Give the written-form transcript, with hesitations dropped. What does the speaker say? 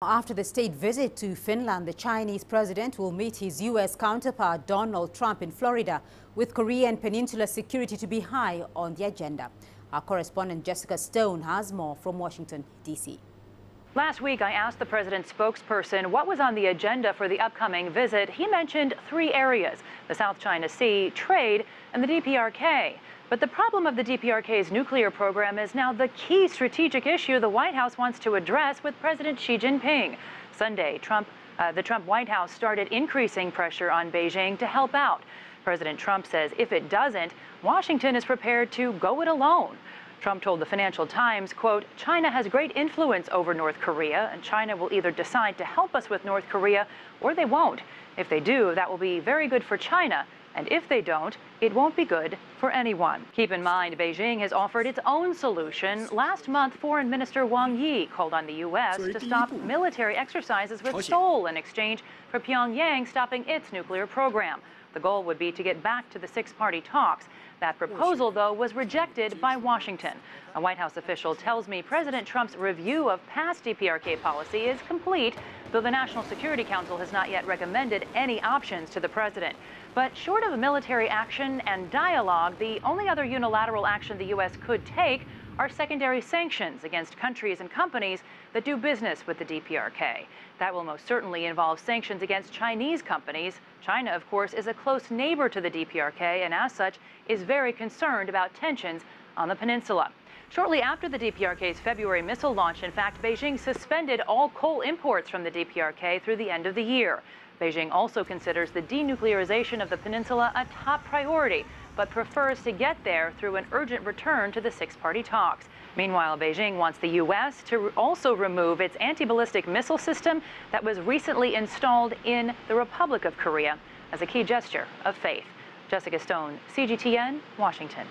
After the state visit to Finland, the Chinese president will meet his U.S. counterpart Donald Trump in Florida, with Korean Peninsula security to be high on the agenda. Our correspondent Jessica Stone has more from Washington, D.C. Last week, I asked the president's spokesperson what was on the agenda for the upcoming visit. He mentioned three areas: the South China Sea, trade, and the DPRK. But the problem of the DPRK's nuclear program is now the key strategic issue the White House wants to address with President Xi Jinping. Sunday, the Trump White House started increasing pressure on Beijing to help out. President Trump says if it doesn't, Washington is prepared to go it alone. Trump told the Financial Times, quote, "China has great influence over North Korea, and China will either decide to help us with North Korea or they won't. If they do, that will be very good for China. And if they don't, it won't be good for anyone." Keep in mind, Beijing has offered its own solution. Last month, Foreign Minister Wang Yi called on the U.S. to stop military exercises with Seoul in exchange for Pyongyang stopping its nuclear program. The goal would be to get back to the six-party talks. That proposal, though, was rejected by Washington. A White House official tells me President Trump's review of past DPRK policy is complete, though the National Security Council has not yet recommended any options to the president. But short of military action and dialogue, the only other unilateral action the U.S. could take are secondary sanctions against countries and companies that do business with the DPRK. That will most certainly involve sanctions against Chinese companies. China, of course, is a close neighbor to the DPRK and, as such, is very concerned about tensions on the peninsula. Shortly after the DPRK's February missile launch, in fact, Beijing suspended all coal imports from the DPRK through the end of the year. Beijing also considers the denuclearization of the peninsula a top priority, but prefers to get there through an urgent return to the six-party talks. Meanwhile, Beijing wants the U.S. to also remove its anti-ballistic missile system that was recently installed in the Republic of Korea as a key gesture of faith. Jessica Stone, CGTN, Washington.